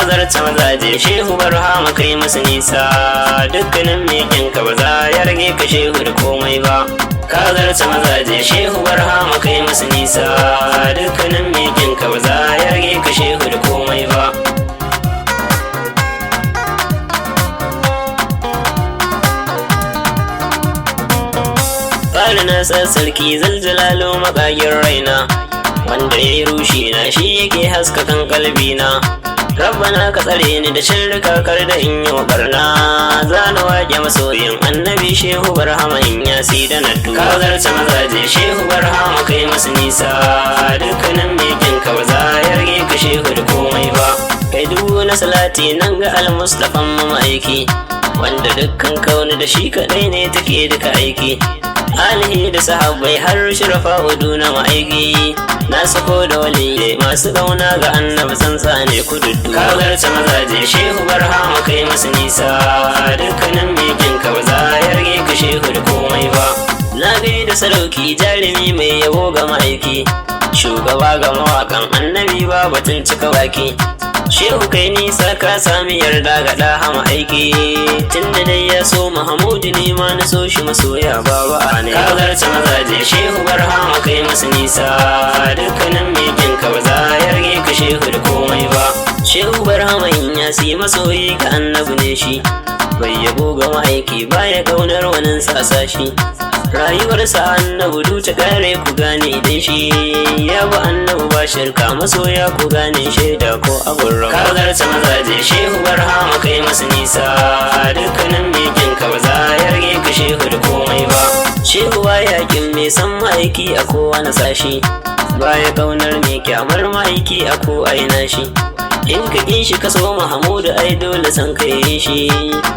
zarta mazaje shehu barhama kai musu nisa, dukkanin mekin ka ba za ya rage ka shehu da komai ba. Ka zarta mazaje shehu barhama kai musu nisa, dukkanin mekin ka ba za ya rage ka shehu da komai ba. Fari na sarki zaljalalo makagin raina, wanda ya yi rushi na shi yake haskakan kalbina. Rabbana ka tsare ni da shirka kar da in yi barna, zana waƙe masoyin annabi shehu barhama in yasi da naddu. Ka zarta mazaje shehu barhama kai masu nisa, dukkanin mekin ka ba za ya rage ka shehu da komai ba. Kai dubu na salati nan ga almustafan mamaiki, wanda dukkan kauni da shi kaɗai ne take duka aiki. Alihi da sahabbai har shirafa uduna ma'aiki, na sako da waliye masu ƙauna ga annabi tsantsa ne kududdu. Ka zarta mazaje shehu barhama kai masu nisa, dukkanin mekin ka ba za ya rage ka shehu da komai ba. Na gaida sadauki jarumi mai yabo ga ma'aiki, shugaba ga mawaƙan annabi ba batun cika baki. Shehu kai nisa ka sami yarda ga ɗaha ma'aiki, tunda dai ya so Mahamudu ne ma na so shi masoya ba ne. Ka zarta mazaje shehu barhama kai masu nisa, dukkanin mekin ka ba za ya rage ka shehu da komai ba. Shehu barhama in yasi masoyi ga annabi ne shi, bai yabo ga ma'aiki baya ƙaunar wani sasashi. Rayuwarsa annabu ta kare ku gane dai shi, ya bi annabu ba shirka masoya ku gane shaida ko abun rawa. Ka zarta mazaje shehu barhama kai masu nisa, dukkanin mekin ka ba za ya rage ka shehu da komai ba. Shehu ba yakin mai san ma'aiki a kowane sashi, baya kaunar mai kyamar ma'aiki a ko aina shi. In ka ƙin shi ka so Mahamudu ai dole san ka yi shi,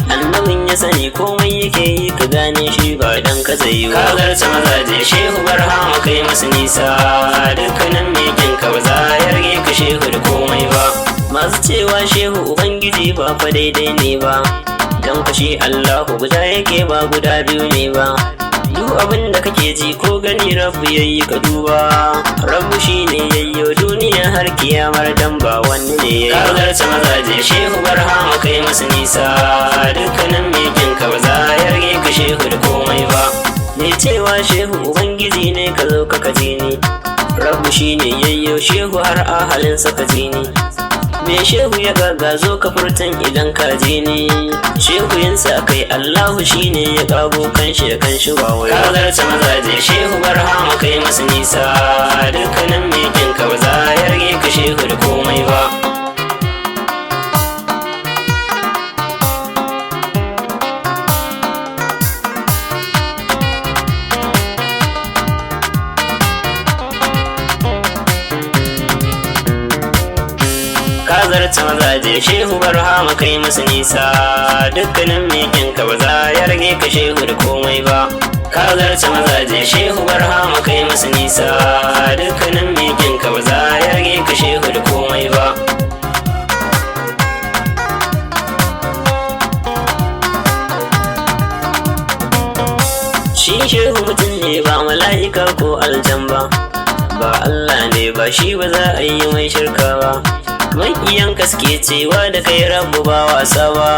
annabin ya sani komai yake yi ka gane shi ba dan ka zai yi. Ka zarta mazaje shehu barhama kai masu nisa, dukkanin mekin ka ba za ya rage ka shehu da komai ba. Masu cewa shehu ubangiji ba fa daidai ne ba, dan kashe Allahu guda yake ba guda biyu ne ba. Duk abin da kake ji ko gani Rabbu yayi ka duba, Rabbu shine yayyo duniya har kiyamar dan ba wani ne yayi. Ka zarta mazaje shehu barhama kai masu nisa, dukkanin mekin ka ba za ya rage ka shehu da komai ba. Me cewa shehu ubangiji ne ka zo ka kaji ni, Rabbu shine yayyo shehu har ahalinsa ka ji ni. Me shehu ya gagazo ka furtan idan ka je ni, shehu yinsa kai Allahu shine ya kago kanshi da kanshi ba wai. Ka zarta mazaje shehu barhama kai masu nisa, dukkanin mekin ka ba za ya rage ka shehu da komai ba. Ka zarta mazaje shehu barhama kai masu nisa, dukkanin mekin ka ba za ya rage ka shehu da komai ba. Ka zarta mazaje shehu barhama kai masu nisa, dukkanin mekin ka ba za ya rage ka shehu da komai ba. Shi shehu mutum ne ba mala'ika ko aljan ba, ba Allah ne ba shi ba za a yi mai shirka ba. Maƙiyan kaske cewa da kai Rabbu ba wasa ba,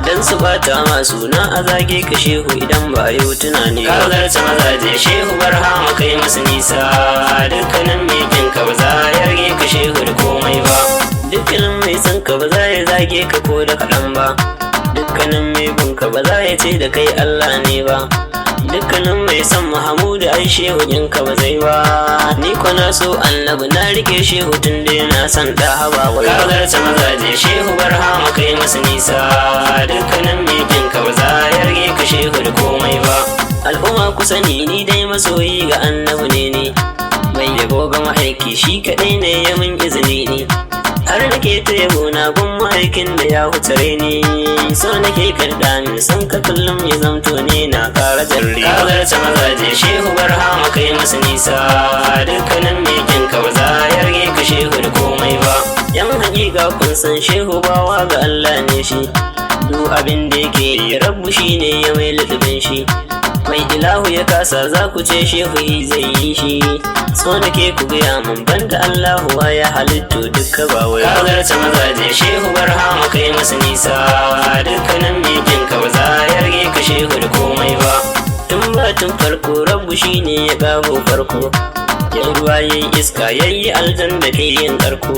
dan su bata ma suna a zage ka shehu idan ba yau tunani. Ka zarta mazaje shehu barhama kai masu nisa, dukkanin mekin ka ba za ya rage ka shehu da komai ba. Dukkanin mai san ka ba za ya zage ka ko da kaɗan ba, dukkanin mai bin ka ba za ya ce da kai Allah ne ba. Dukkanin mai son Mahamudu ai shehu ka ba zai ba, ni ko na so annabi na rike shehu tun da yana son da haba wai. Ka zarta mazaje shehu barhama kai masu nisa, dukkanin mekin ka ba za ya rage ka shehu da komai ba. Al'umma ku sani ni dai masoyi ga annabi ne ni, mai yabo ga ma'aiki shi kaɗai ne ya min izini ni. Har nake ta yabo na gun ma'aikin da ya hutare ni, so nake karɗa min san ka kullum ya zamto ne na ƙara jarri. Ka zarta mazaje shehu barhama kai masu nisa, dukkanin mekin ka ba za ya rage ka shehu da komai ba. Yan haƙiƙa kun san shehu bawa ga Allah ne shi, duk abin da yake Rabbu shine ya mai lutubin shi. mai ilahu ya kasa za ku ce shehu zai yi shi. So da ke ku gaya mun banda Allahu ya halittu duka ba wai ka zarce mazaje shehu barhama kai masa nisa. Dukkanin mikin ka ba za ya rage ka shehu da komai ba. Tun farko rabu shine ya kago farko, ya ruwa yayi iska yayi aljanna ke yin karko,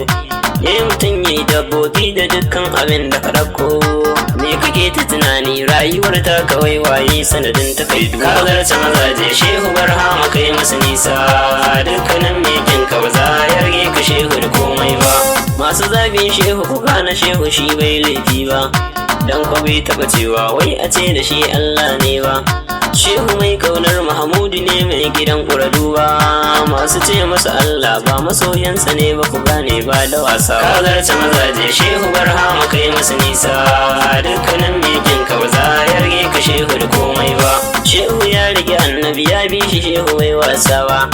yayi mutum yayi dabbobi da dukkan abin da ka dauko. Me kake ta tunani rayuwar ta kawai waye sanadin ta kai duka. Ka zarce mazaje shehu barhama kai masa nisa. Dukkanin mikin ka ba za ya rage ka shehu da komai ba. Masu zagin shehu ku gane shehu shi bai laifi ba, dan ko bai taba cewa wai a ce da shi Allah ne ba. Shehu mai kaunar Mahamudu ne mai gidan ƙuradu ba, masu ce masa Allah ba masoyansa ne ba ku gane ba da wasa. Ka zarce mazaje shehu barhama kai masa nisa. Dukkanin mikin ka ba za ya rage ka shehu da komai ba. Shehu ya rage annabi ya bi shi shehu mai wasa ba,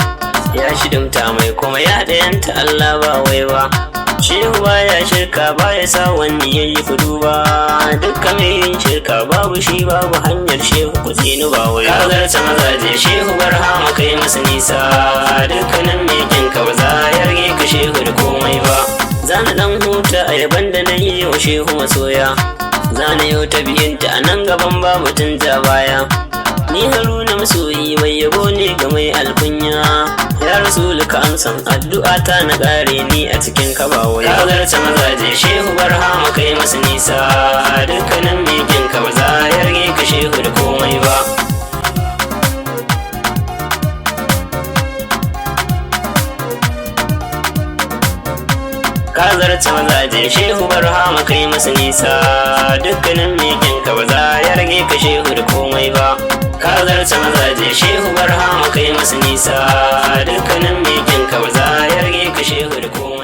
ya shidimta mai kuma ya ɗayanta Allah ba wai ba. Shehu baya shirka baya sa wani yayi kudu ba, dukkan mai yin shirka babu shi babu hanyar shehu ku tsinu ba wai. Ka zarce mazaje shehu barhama kai masa nisa. Dukkanin mikin ka ba za ya rage ka shehu da komai ba. Zana dan huta a yaban da na yi wa shehu masoya, zana yau ta biyinta a nan gaban babu tun ja baya. Ni Haruna masoyi mai yabo ne ga mai alkunya, ya rasulu ka amsan addu'a ta na kare ni a cikin kabawai. Ka zarce mazaje shehu barhama kai masa nisa. Dukkanin mikin ka ba za ya rage ka shehu da komai ba. Ka zarce mazaje shehu barhama kai masa nisa. Dukkanin mikin ka ba za ya rage ka shehu da komai ba. Ka zarce mazaje shehu barhama kai masa nisa. Dukkanin mikin ka ba za ya rage ka shehu da komai.